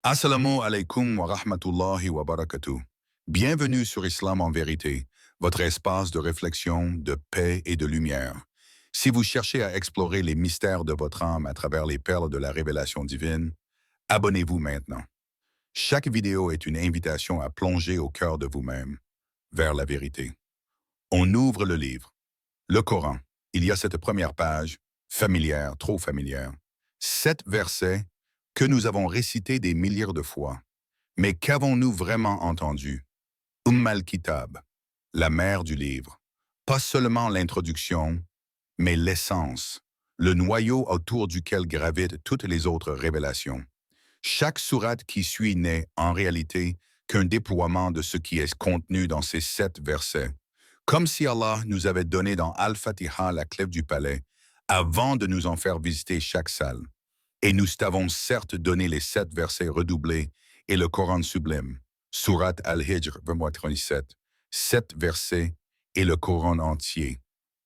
Assalamu alaikum wa rahmatullahi wa barakatuh. Bienvenue sur Islam en vérité, votre espace de réflexion, de paix et de lumière. Si vous cherchez à explorer les mystères de votre âme à travers les perles de la révélation divine, abonnez-vous maintenant. Chaque vidéo est une invitation à plonger au cœur de vous-même, vers la vérité. On ouvre le livre, le Coran. Il y a cette première page, familière, trop familière. 7 versets que nous avons récités des milliers de fois. Mais qu'avons-nous vraiment entendu? Al-Kitab, la mère du livre. Pas seulement l'introduction, mais l'essence, le noyau autour duquel gravitent toutes les autres révélations. Chaque sourate qui suit n'est, en réalité, qu'un déploiement de ce qui est contenu dans ces 7 versets. Comme si Allah nous avait donné dans Al-Fatiha la clé du palais, avant de nous en faire visiter chaque salle. Et nous t'avons certes donné les 7 versets redoublés et le Coran sublime. Sourate Al-Hijr, verset 37. 7 versets et le Coran entier.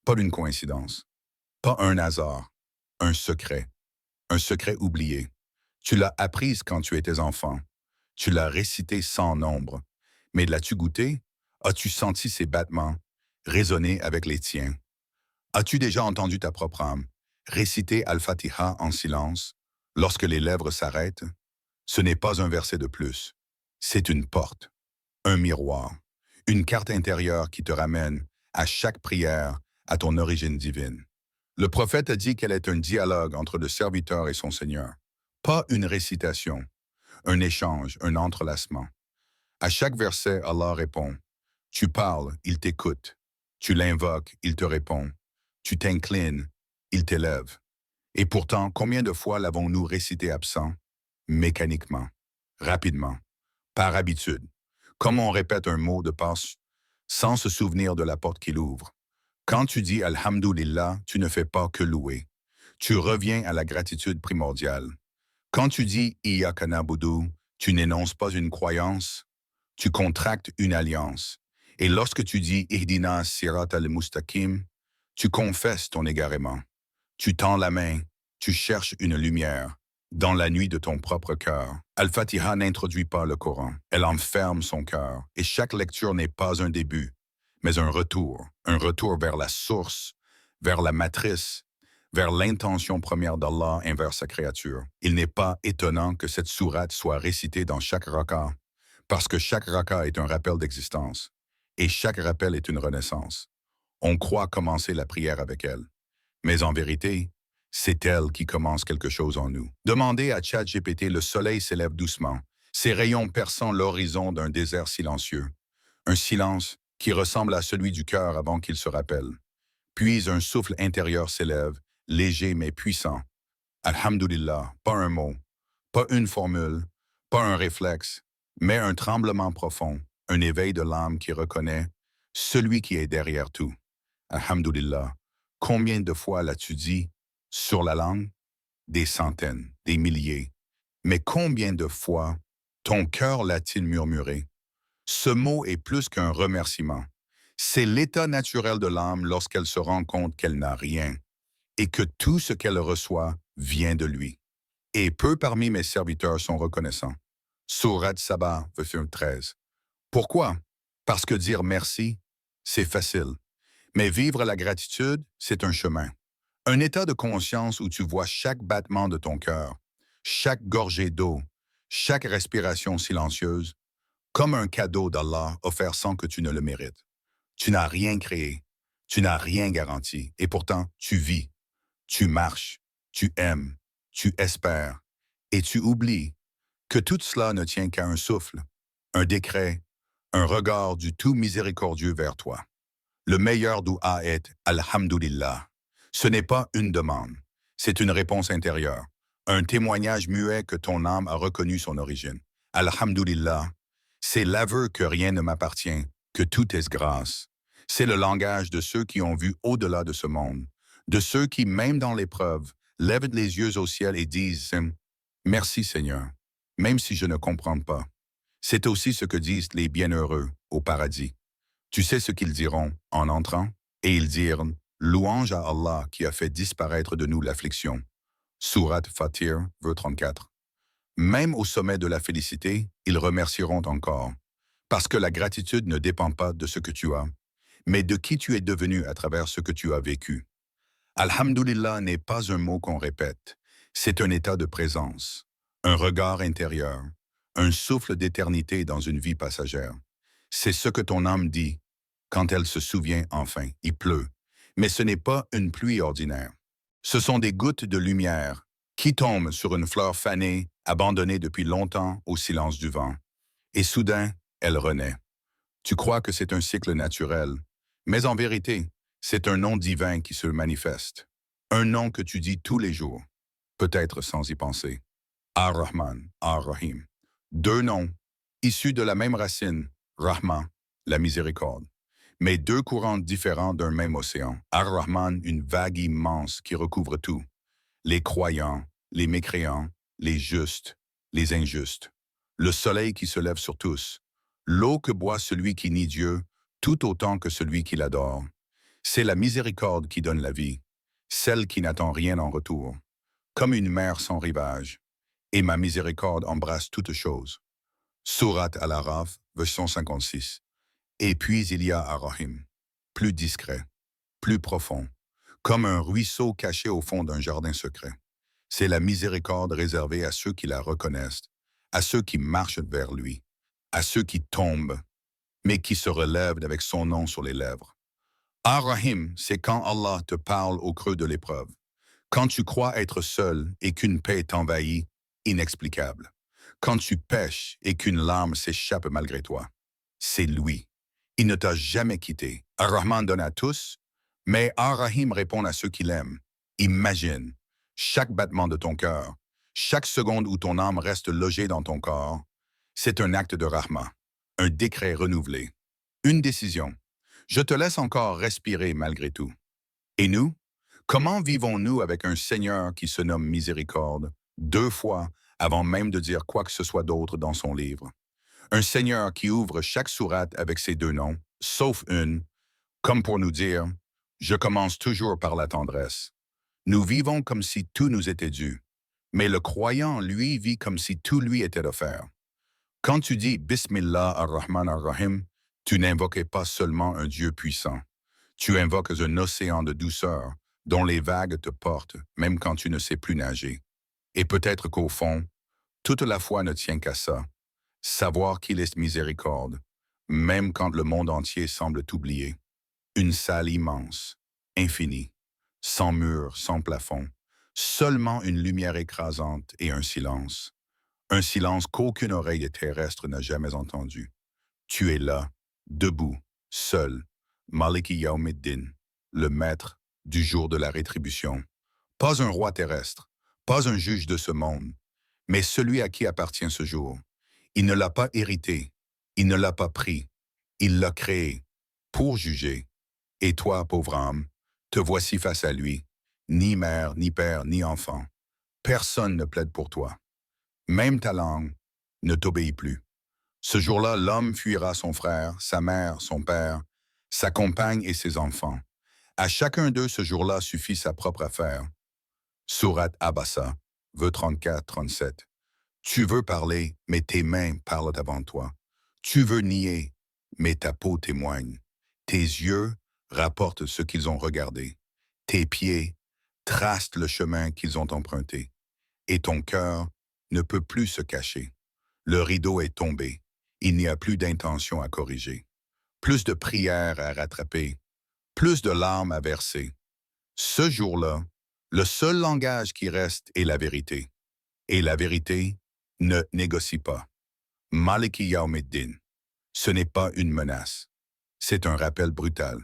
Pas d'une coïncidence. Pas un hasard. Un secret. Un secret oublié. Tu l'as apprise quand tu étais enfant. Tu l'as récité sans nombre. Mais l'as-tu goûté? As-tu senti ses battements, résonner avec les tiens? As-tu déjà entendu ta propre âme réciter Al-Fatiha en silence lorsque les lèvres s'arrêtent? Ce n'est pas un verset de plus. C'est une porte, un miroir, une carte intérieure qui te ramène, à chaque prière, à ton origine divine. Le prophète a dit qu'elle est un dialogue entre le serviteur et son Seigneur. Pas une récitation, un échange, un entrelacement. À chaque verset, Allah répond. Tu parles, il t'écoute. Tu l'invoques, il te répond. Tu t'inclines, il t'élève. Et pourtant, combien de fois l'avons-nous récité absent? Mécaniquement, rapidement, par habitude, comme on répète un mot de passe, sans se souvenir de la porte qu'il ouvre. Quand tu dis Alhamdulillah, tu ne fais pas que louer. Tu reviens à la gratitude primordiale. Quand tu dis Iyyaka na'budu, tu n'énonces pas une croyance, tu contractes une alliance. Et lorsque tu dis Ihdina sirat al-mustaqim, tu confesses ton égarement. Tu tends la main, tu cherches une lumière dans la nuit de ton propre cœur. Al-Fatiha n'introduit pas le Coran, elle enferme son cœur. Et chaque lecture n'est pas un début, mais un retour vers la source, vers la matrice, vers l'intention première d'Allah envers sa créature. Il n'est pas étonnant que cette sourate soit récitée dans chaque raka, parce que chaque raka est un rappel d'existence, et chaque rappel est une renaissance. On croit commencer la prière avec elle. Mais en vérité, c'est elle qui commence quelque chose en nous. Demandez à ChatGPT, le soleil s'élève doucement, ses rayons perçant l'horizon d'un désert silencieux. Un silence qui ressemble à celui du cœur avant qu'il se rappelle. Puis un souffle intérieur s'élève, léger mais puissant. Alhamdulillah, pas un mot, pas une formule, pas un réflexe, mais un tremblement profond, un éveil de l'âme qui reconnaît celui qui est derrière tout. Alhamdulillah. Combien de fois l'as-tu dit sur la langue? Des centaines, des milliers. Mais combien de fois ton cœur l'a-t-il murmuré? Ce mot est plus qu'un remerciement. C'est l'état naturel de l'âme lorsqu'elle se rend compte qu'elle n'a rien et que tout ce qu'elle reçoit vient de lui. Et peu parmi mes serviteurs sont reconnaissants. Sourate Saba, verset 13. Pourquoi? Parce que dire merci, c'est facile. Mais vivre la gratitude, c'est un chemin. Un état de conscience où tu vois chaque battement de ton cœur, chaque gorgée d'eau, chaque respiration silencieuse, comme un cadeau d'Allah offert sans que tu ne le mérites. Tu n'as rien créé, tu n'as rien garanti, et pourtant tu vis, tu marches, tu aimes, tu espères, et tu oublies que tout cela ne tient qu'à un souffle, un décret, un regard du tout miséricordieux vers toi. Le meilleur doua est Alhamdulillah. Ce n'est pas une demande, c'est une réponse intérieure, un témoignage muet que ton âme a reconnu son origine. Alhamdulillah, c'est l'aveu que rien ne m'appartient, que tout est grâce. C'est le langage de ceux qui ont vu au-delà de ce monde, de ceux qui, même dans l'épreuve, lèvent les yeux au ciel et disent « Merci Seigneur », même si je ne comprends pas. C'est aussi ce que disent les bienheureux au paradis. Tu sais ce qu'ils diront en entrant? Et ils dirent, louange à Allah qui a fait disparaître de nous l'affliction. Sourate Fatir, verset 34. Même au sommet de la félicité, ils remercieront encore. Parce que la gratitude ne dépend pas de ce que tu as, mais de qui tu es devenu à travers ce que tu as vécu. Alhamdulillah n'est pas un mot qu'on répète, c'est un état de présence, un regard intérieur, un souffle d'éternité dans une vie passagère. C'est ce que ton âme dit quand elle se souvient enfin. Il pleut, mais ce n'est pas une pluie ordinaire. Ce sont des gouttes de lumière qui tombent sur une fleur fanée, abandonnée depuis longtemps au silence du vent. Et soudain, elle renaît. Tu crois que c'est un cycle naturel, mais en vérité, c'est un nom divin qui se manifeste. Un nom que tu dis tous les jours, peut-être sans y penser. Ar-Rahman, Ar-Rahim. Deux noms, issus de la même racine, Rahman, la miséricorde. Mais deux courants différents d'un même océan. Ar-Rahman, une vague immense qui recouvre tout. Les croyants, les mécréants, les justes, les injustes. Le soleil qui se lève sur tous. L'eau que boit celui qui nie Dieu, tout autant que celui qui l'adore. C'est la miséricorde qui donne la vie, celle qui n'attend rien en retour, comme une mer sans rivage. Et ma miséricorde embrasse toutes choses. Surat Al-Araf, verset 56. Et puis il y a Ar-Rahim, plus discret, plus profond, comme un ruisseau caché au fond d'un jardin secret. C'est la miséricorde réservée à ceux qui la reconnaissent, à ceux qui marchent vers lui, à ceux qui tombent, mais qui se relèvent avec son nom sur les lèvres. Ar-Rahim, c'est quand Allah te parle au creux de l'épreuve, quand tu crois être seul et qu'une paix t'envahit, inexplicable, quand tu pèches et qu'une larme s'échappe malgré toi. C'est lui. Il ne t'a jamais quitté. Ar-Rahman donne à tous, mais Ar-Rahim répond à ceux qui l'aiment. Imagine, chaque battement de ton cœur, chaque seconde où ton âme reste logée dans ton corps, c'est un acte de Rahma, un décret renouvelé, une décision. Je te laisse encore respirer malgré tout. Et nous, comment vivons-nous avec un Seigneur qui se nomme Miséricorde, deux fois avant même de dire quoi que ce soit d'autre dans son livre? Un Seigneur qui ouvre chaque sourate avec ses deux noms, sauf une, comme pour nous dire, je commence toujours par la tendresse. Nous vivons comme si tout nous était dû, mais le croyant, lui, vit comme si tout lui était offert. Quand tu dis Bismillah ar-Rahman ar-Rahim, tu n'invoques pas seulement un Dieu puissant. Tu invoques un océan de douceur dont les vagues te portent, même quand tu ne sais plus nager. Et peut-être qu'au fond, toute la foi ne tient qu'à ça, savoir qu'il est miséricorde, même quand le monde entier semble t'oublier. Une salle immense, infinie, sans mur, sans plafond, seulement une lumière écrasante et un silence. Un silence qu'aucune oreille terrestre n'a jamais entendu. Tu es là, debout, seul, Maliki Yawmiddin, le maître du jour de la rétribution. Pas un roi terrestre, pas un juge de ce monde, mais celui à qui appartient ce jour. Il ne l'a pas hérité, il ne l'a pas pris, il l'a créé pour juger. Et toi, pauvre âme, te voici face à lui, ni mère, ni père, ni enfant. Personne ne plaide pour toi. Même ta langue ne t'obéit plus. Ce jour-là, l'homme fuira son frère, sa mère, son père, sa compagne et ses enfants. À chacun d'eux, ce jour-là suffit sa propre affaire. Sourate Abasa, vœux 34-37. Tu veux parler, mais tes mains parlent avant toi. Tu veux nier, mais ta peau témoigne. Tes yeux rapportent ce qu'ils ont regardé. Tes pieds tracent le chemin qu'ils ont emprunté. Et ton cœur ne peut plus se cacher. Le rideau est tombé. Il n'y a plus d'intention à corriger. Plus de prières à rattraper. Plus de larmes à verser. Ce jour-là, le seul langage qui reste est la vérité. Et la vérité ne négocie pas. Maliki Yawmiddin. Ce n'est pas une menace. C'est un rappel brutal.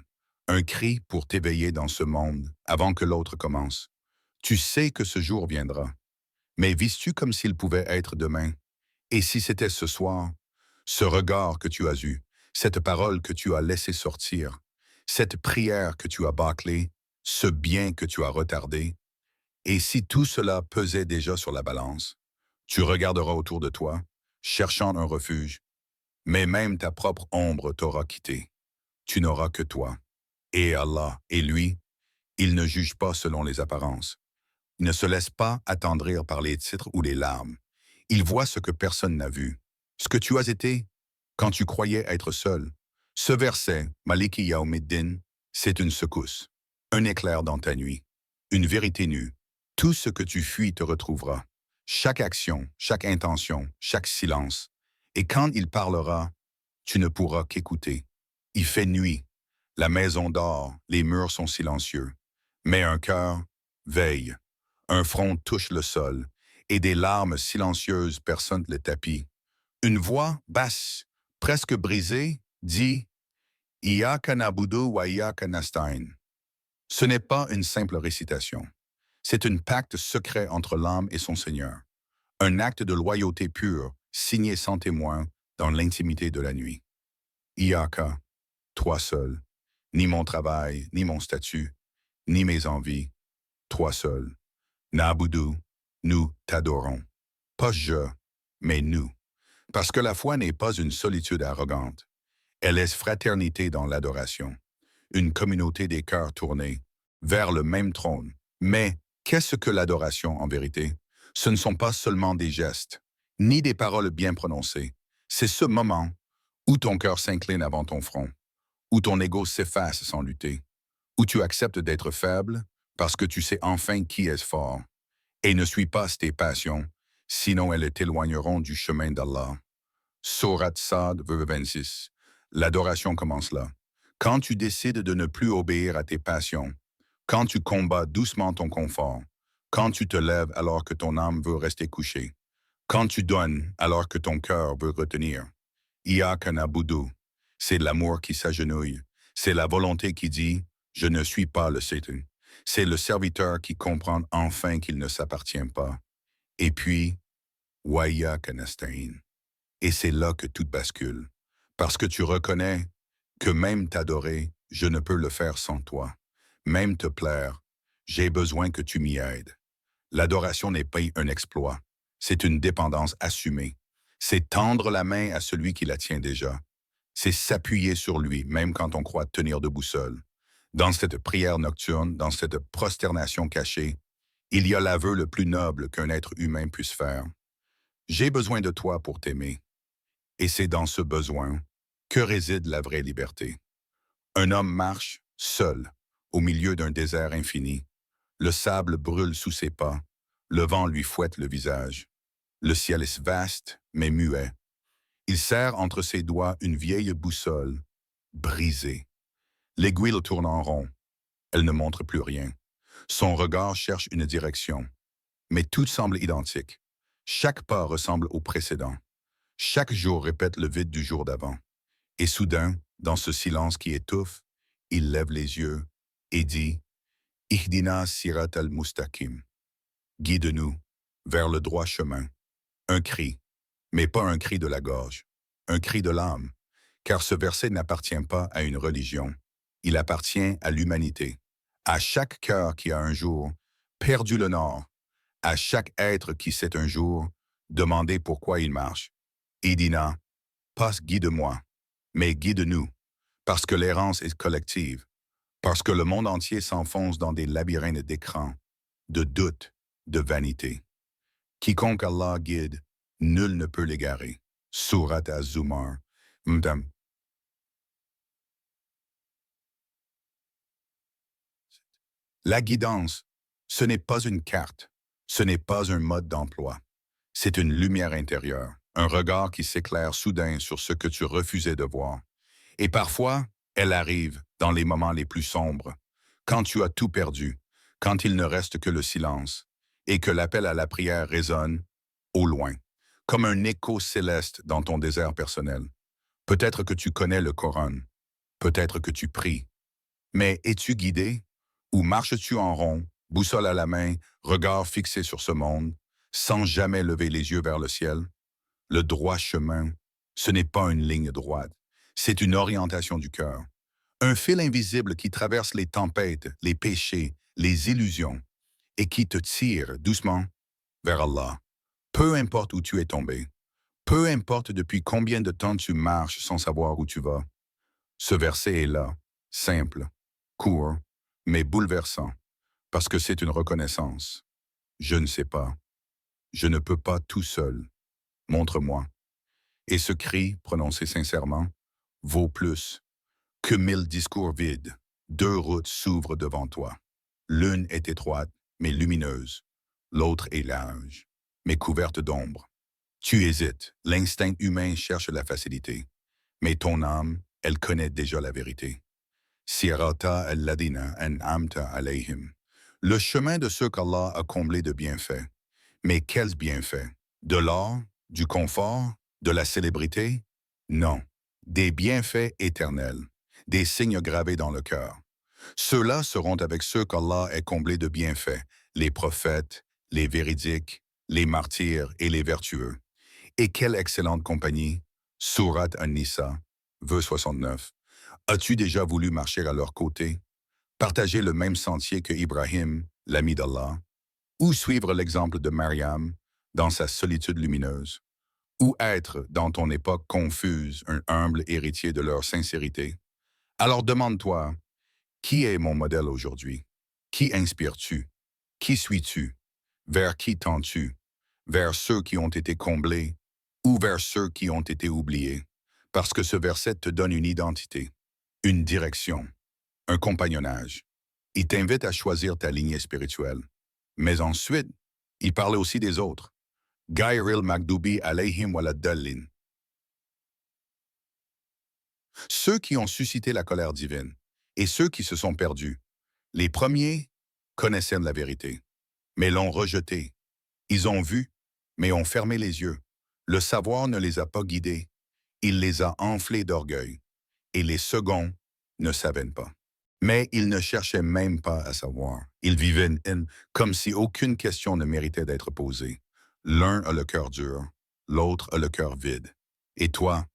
Un cri pour t'éveiller dans ce monde avant que l'autre commence. Tu sais que ce jour viendra. Mais vis-tu comme s'il pouvait être demain? Et si c'était ce soir? Ce regard que tu as eu, cette parole que tu as laissé sortir, cette prière que tu as bâclée, ce bien que tu as retardé, et si tout cela pesait déjà sur la balance, tu regarderas autour de toi, cherchant un refuge, mais même ta propre ombre t'aura quitté. Tu n'auras que toi. Et Allah, et lui, il ne juge pas selon les apparences. Il ne se laisse pas attendrir par les titres ou les larmes. Il voit ce que personne n'a vu. Ce que tu as été quand tu croyais être seul. Ce verset, Maliki Yaoumiddin, c'est une secousse. Un éclair dans ta nuit. Une vérité nue. Tout ce que tu fuis te retrouvera. Chaque action, chaque intention, chaque silence. Et quand il parlera, tu ne pourras qu'écouter. Il fait nuit. La maison dort, les murs sont silencieux. Mais un cœur veille. Un front touche le sol, et des larmes silencieuses perçonnent le tapis. Une voix basse, presque brisée, dit « Iyaka na'budu wa iyaka nasta'in ». Ce n'est pas une simple récitation. C'est un pacte secret entre l'âme et son Seigneur. Un acte de loyauté pure, signé sans témoin, dans l'intimité de la nuit. Iyaka, toi seul, ni mon travail, ni mon statut, ni mes envies, toi seul. Na'budu, nous t'adorons. Pas je, mais nous. Parce que la foi n'est pas une solitude arrogante. Elle est fraternité dans l'adoration. Une communauté des cœurs tournés vers le même trône. Mais qu'est-ce que l'adoration en vérité? Ce ne sont pas seulement des gestes, ni des paroles bien prononcées. C'est ce moment où ton cœur s'incline avant ton front, où ton ego s'efface sans lutter, où tu acceptes d'être faible parce que tu sais enfin qui est fort. Et ne suis pas tes passions, sinon elles t'éloigneront du chemin d'Allah. Sourate Sad, verset 26. L'adoration commence là. Quand tu décides de ne plus obéir à tes passions, quand tu combats doucement ton confort, quand tu te lèves alors que ton âme veut rester couchée, quand tu donnes alors que ton cœur veut retenir. Iyaka na'budu, c'est l'amour qui s'agenouille, c'est la volonté qui dit « Je ne suis pas le Satan ». C'est le serviteur qui comprend enfin qu'il ne s'appartient pas. Et puis, wa iyaka nasta'in. Et c'est là que tout bascule. Parce que tu reconnais que même t'adorer, je ne peux le faire sans toi. Même te plaire, j'ai besoin que tu m'y aides. L'adoration n'est pas un exploit, c'est une dépendance assumée. C'est tendre la main à celui qui la tient déjà. C'est s'appuyer sur lui, même quand on croit tenir debout seul. Dans cette prière nocturne, dans cette prosternation cachée, il y a l'aveu le plus noble qu'un être humain puisse faire. J'ai besoin de toi pour t'aimer. Et c'est dans ce besoin que réside la vraie liberté. Un homme marche seul, au milieu d'un désert infini. Le sable brûle sous ses pas, le vent lui fouette le visage. Le ciel est vaste, mais muet. Il serre entre ses doigts une vieille boussole, brisée. L'aiguille tourne en rond. Elle ne montre plus rien. Son regard cherche une direction. Mais tout semble identique. Chaque pas ressemble au précédent. Chaque jour répète le vide du jour d'avant. Et soudain, dans ce silence qui étouffe, il lève les yeux et dit « Ihdina sirat al-mustaqim » Guide-nous vers le droit chemin. Un cri, mais pas un cri de la gorge, un cri de l'âme, car ce verset n'appartient pas à une religion. Il appartient à l'humanité, à chaque cœur qui a un jour perdu le nord, à chaque être qui s'est un jour demandé pourquoi il marche. Idina, pas guide-moi, mais guide-nous, parce que l'errance est collective, parce que le monde entier s'enfonce dans des labyrinthes d'écran, de doute, de vanité. Quiconque Allah guide, nul ne peut l'égarer. Surat Az-Zumar. M'dam. La guidance, ce n'est pas une carte, ce n'est pas un mode d'emploi. C'est une lumière intérieure, un regard qui s'éclaire soudain sur ce que tu refusais de voir. Et parfois, elle arrive dans les moments les plus sombres, quand tu as tout perdu, quand il ne reste que le silence, et que l'appel à la prière résonne au loin, comme un écho céleste dans ton désert personnel. Peut-être que tu connais le Coran, peut-être que tu pries, mais es-tu guidé ou marches-tu en rond, boussole à la main, regard fixé sur ce monde, sans jamais lever les yeux vers le ciel? Le droit chemin, ce n'est pas une ligne droite, c'est une orientation du cœur. Un fil invisible qui traverse les tempêtes, les péchés, les illusions, et qui te tire doucement vers Allah. Peu importe où tu es tombé, peu importe depuis combien de temps tu marches sans savoir où tu vas, ce verset est là, simple, court, mais bouleversant, parce que c'est une reconnaissance. Je ne sais pas. Je ne peux pas tout seul. montre-moi. Et ce cri, prononcé sincèrement, vaut plus que 1000 discours vides. Deux routes s'ouvrent devant toi. L'une est étroite, mais lumineuse. L'autre est large, mais couverte d'ombre. Tu hésites. L'instinct humain cherche la facilité. Mais ton âme, elle connaît déjà la vérité. Sirata al-ladina an'amta alayhim. Le chemin de ceux qu'Allah a comblés de bienfaits. Mais quels bienfaits? De l'or, du confort, de la célébrité? Non. Des bienfaits éternels, des signes gravés dans le cœur. Ceux-là seront avec ceux qu'Allah est comblé de bienfaits, les prophètes, les véridiques, les martyrs et les vertueux. Et quelle excellente compagnie! Surat An-Nisa, verset 69. As-tu déjà voulu marcher à leur côté, partager le même sentier que Ibrahim, l'ami d'Allah, ou suivre l'exemple de Mariam dans sa solitude lumineuse, ou être, dans ton époque confuse, un humble héritier de leur sincérité? Alors demande-toi, qui est mon modèle aujourd'hui? Qui inspires-tu? Qui suis-tu? Vers qui tends-tu? Vers ceux qui ont été comblés ou vers ceux qui ont été oubliés? Parce que ce verset te donne une identité, une direction, un compagnonnage. Il t'invite à choisir ta lignée spirituelle. Mais ensuite, il parlait aussi des autres. Gayril Magdubi alayhim waladdallin. Ceux qui ont suscité la colère divine et ceux qui se sont perdus. Les premiers connaissaient la vérité, mais l'ont rejetée. Ils ont vu, mais ont fermé les yeux. Le savoir ne les a pas guidés. Il les a enflés d'orgueil. Et les seconds ne savaient pas. Mais ils ne cherchaient même pas à savoir. Ils vivaient comme si aucune question ne méritait d'être posée. L'un a le cœur dur, l'autre a le cœur vide. Et toi,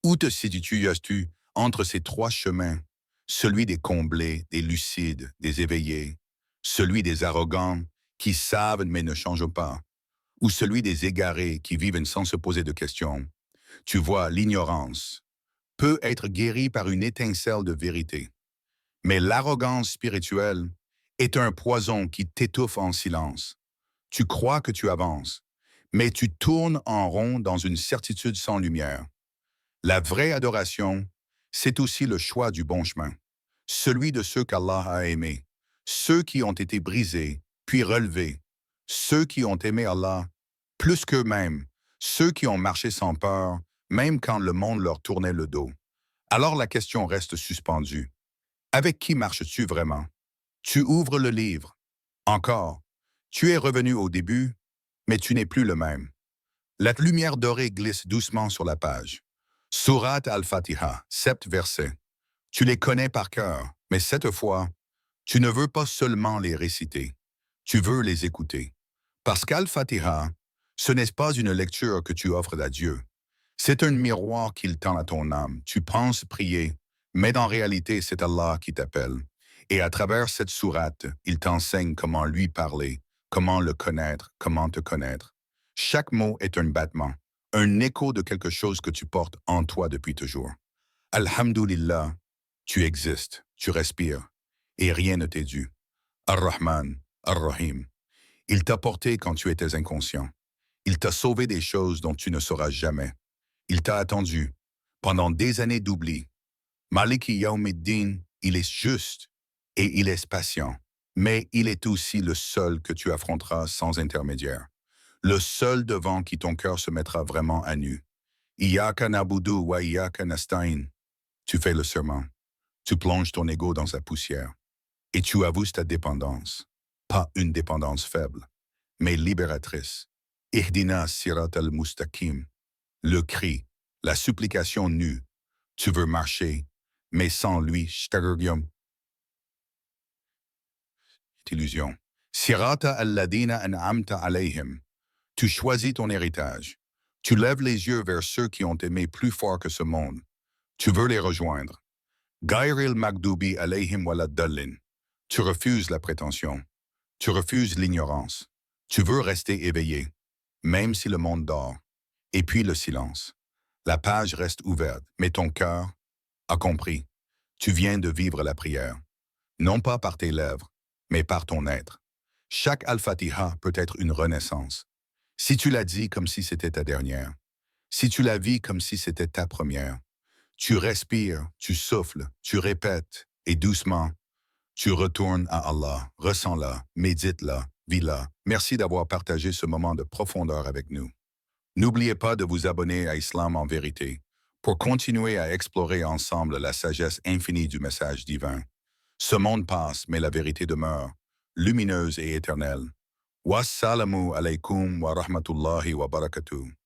où te situes-tu entre ces trois chemins? Celui des comblés, des lucides, des éveillés, celui des arrogants qui savent mais ne changent pas, ou celui des égarés qui vivent sans se poser de questions. Tu vois, l'ignorance peut être guérie par une étincelle de vérité. Mais l'arrogance spirituelle est un poison qui t'étouffe en silence. Tu crois que tu avances, mais tu tournes en rond dans une certitude sans lumière. La vraie adoration, c'est aussi le choix du bon chemin, celui de ceux qu'Allah a aimés, ceux qui ont été brisés, puis relevés, ceux qui ont aimé Allah plus qu'eux-mêmes, ceux qui ont marché sans peur, même quand le monde leur tournait le dos. Alors la question reste suspendue. Avec qui marches-tu vraiment? Tu ouvres le livre. Encore, tu es revenu au début, mais tu n'es plus le même. La lumière dorée glisse doucement sur la page. Surat al-Fatiha, 7 versets. Tu les connais par cœur, mais cette fois, tu ne veux pas seulement les réciter. Tu veux les écouter. Parce qu'al-Fatiha, ce n'est pas une lecture que tu offres à Dieu. C'est un miroir qu'il tend à ton âme. Tu penses prier, mais en réalité, c'est Allah qui t'appelle. Et à travers cette sourate, il t'enseigne comment lui parler, comment le connaître, comment te connaître. Chaque mot est un battement, un écho de quelque chose que tu portes en toi depuis toujours. Alhamdulillah, tu existes, tu respires, et rien ne t'est dû. Ar-Rahman, Ar-Rahim. Il t'a porté quand tu étais inconscient. Il t'a sauvé des choses dont tu ne sauras jamais. Il t'a attendu pendant des années d'oubli. Maliki Yawmiddin, il est juste et il est patient. Mais il est aussi le seul que tu affronteras sans intermédiaire. Le seul devant qui ton cœur se mettra vraiment à nu. Iyaka nabudu wa iyaka nasta'in. Tu fais le serment. Tu plonges ton ego dans sa poussière. Et tu avoues ta dépendance. Pas une dépendance faible, mais libératrice. Ihdina sirat al-mustaqim. Le cri, la supplication nue. Tu veux marcher, mais sans lui, shtaguryum. Illusion. Sirata al-ladina an'amta alayhim. Tu choisis ton héritage. Tu lèves les yeux vers ceux qui ont aimé plus fort que ce monde. Tu veux les rejoindre. Gayril Magdubi alayhim waladdallin. Tu refuses la prétention. Tu refuses l'ignorance. Tu veux rester éveillé, même si le monde dort. Et puis le silence. La page reste ouverte, mais ton cœur a compris. Tu viens de vivre la prière. Non pas par tes lèvres, mais par ton être. Chaque Al-Fatiha peut être une renaissance. Si tu l'as dit comme si c'était ta dernière, Si tu la vis comme si c'était ta première, tu respires, tu souffles, tu répètes, et doucement, tu retournes à Allah, ressens-la, médite-la, vis-la. Merci d'avoir partagé ce moment de profondeur avec nous. N'oubliez pas de vous abonner à Islam en vérité pour continuer à explorer ensemble la sagesse infinie du message divin. Ce monde passe, mais la vérité demeure, lumineuse et éternelle. Wassalamu alaikum wa rahmatullahi wa barakatuh.